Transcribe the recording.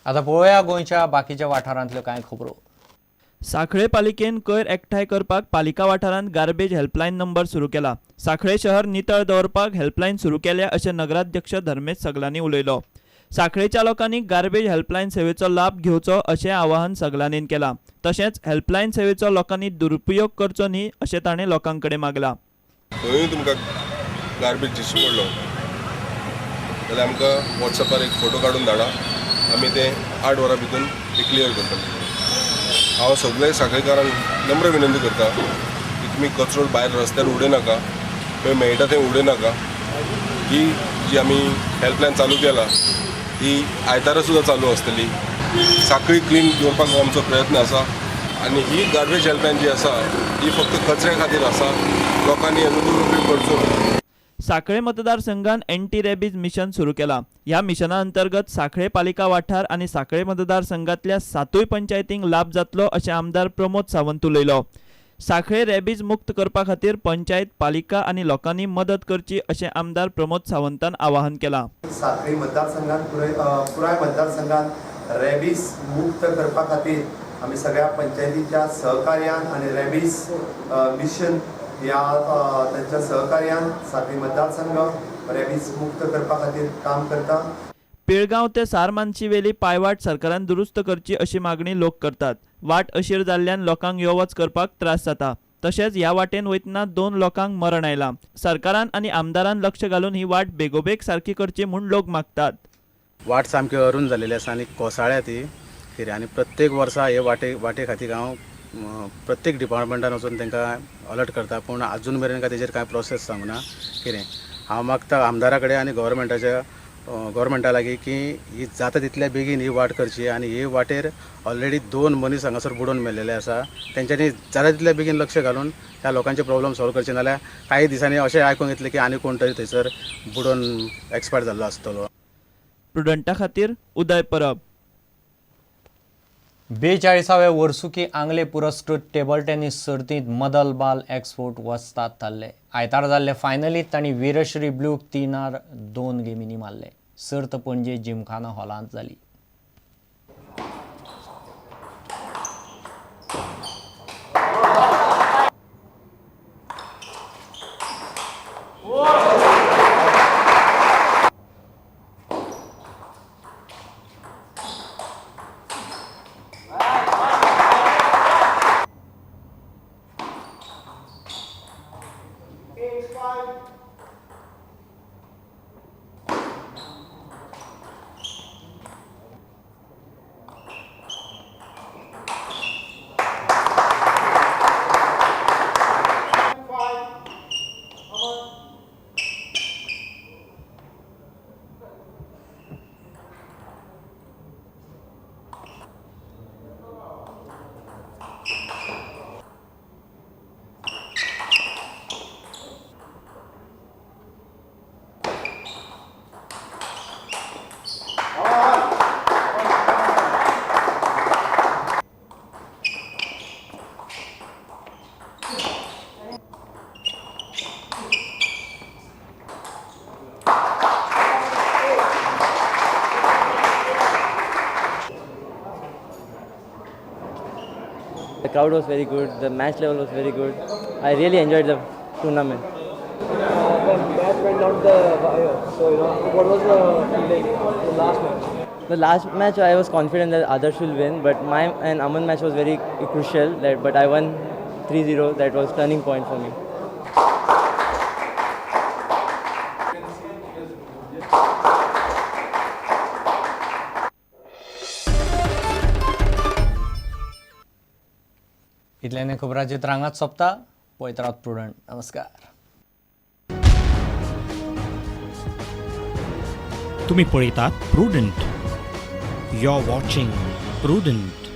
आता पळोवया गोंयच्या बाकीच्या वाठारांतल्यो कांय खबरो. सांखळे पालिकेन कोयर एकठांय करपाक पालिका वाठारांत गार्बेज हेल्पलायन नंबर सुरू केला. सांखळे शहर नितळ दवरपाक हेल्पलायन सुरू केल्या अशें नगराध्यक्ष धर्मेश सगलांनी उलयलो. सांखळेच्या लोकांनी गार्बेज हेल्पलायन सेवेचो लाभ घेवचो अशें आवाहन सगलांनीन केलां. तशेंच हेल्पलायन सेवेचो लोकांनी दुरुपयोग करचो न्ही अशें ताणें लोकां कडेन मागलां. खंयूय तुमकां गार्बेज दिश्टी पडलो जाल्यार आमकां वॉट्सॅपार एक फोटो काडून धाडा, आमी ते 8 वरां भितर क्लियर करता. हांव सगळे सांखळेकारांक नम्र विनंती करता की तुमी कचरो भायर रस्त्यार उडयनाका, खंय मेळटा थंय उडयनाका. ही जी आमी हेल्पलायन चालू केला ही आयतारा सुद्दां चालू आसतली. सांखळी क्लीन दवरपाक आमचो प्रयत्न आसा आनी ही गार्बेज हेल्पलायन जी आसा ही फक्त कचऱ्या खातीर आसा. लोकांनी हेजो दुरुपयोग करचो न्हय. सांखळे मतदारसंघात एंटी रेबीज मिशन सुरू केला. ह्या मिशना अंतर्गत सांखळे पालिका वाठार आनी सांखळे मतदारसंघातल्या 7 पंचायतींक लाभ जातलो अशें आमदार प्रमोद सावंत उलयलो. सांखळे रेबीज मुक्त करपा खातीर पंचायत, पालिका आनी लोकांनी मदत करची अशें आमदार प्रमोद सावंतान आवाहन केलां. सांखळे मतदारसंघात पुराय मतदारसंघात रेबीज मुक्त करपा खातीर आमी सगळ्या पंचायतीच्या सहकार्यान आनी रेबीज मिशन ह्या त्यांच्या सहकार्यान सांखळे मतदारसंघ रेबीज मुक्त करपा खातीर काम करता. पिळगांव ते सारमानशी वेली पायवाट सरकारान दुरुस्त करची अशी मागणी लोक करतात. वाट अशीर जाल्ल्यान लोकांक यो वच करपाक त्रास जाता. तशेंच ह्या वाटेन वयतना 2 लोकांक मरण आयलां. सरकारान आनी आमदारान लक्ष घालून ही वाट बेगोबेग सारकी करची म्हूण लोक मागतात. वाट सामकी अरून जाल्लेली आसा आनी कोसळ्या ती कितें आनी प्रत्येक वर्सा हे वाटे खातीर हांव प्रत्येक डिपार्टमेंटान वचून तांकां अलर्ट करता, पूण अजून मेरेन ताजेर कांय प्रोसेस जावना. कितें हांव मागता आमदारा कडेन आनी गव्हर्मेंटा लागीं की ही जाता तितल्या बेगीन ही वाट करची आनी ही वाटेर ऑलरेडी 2 मनीस हांगासर बुडोवन मेल्लेले आसा. तेंच्यांनी जाता तितल्या बेगीन लक्ष घालून त्या लोकांचे प्रॉब्लेम सॉल्व करचे, नाल्यार काही दिसांनी अशें आयकूंक येतलें की आनी कोण तरी थंयसर बुडोवन एक्सपायर जाल्लो आसतलो. प्रुडंटा खातीर उदय परब. 42व्या वर्सुकी आंगले पुरस्कृत टेबल टेनिस सर्तींत मदल बाल एक्सपोर्ट वस्ताद थारले. आयतार जाल्ले फायनलींत तांणी वीरश्री ब्लूक 3-2 गेमींनी मारले. सर्त पणजे जिमखाना हॉलांत जाली. The crowd was very good, the match level was very good. I really enjoyed the tournament. The match went down the wire. So, what was the feeling the last match? The last match I was confident that Adarsh will win, but my and Aman match was very crucial. But I won 3-0. That was turning point for me. इतल्यान खबरांची त्रांगात सोंपता. पळयत Rawat prudent. नमस्कार. तुम्ही पळयतात Prudent. You are watching prudent.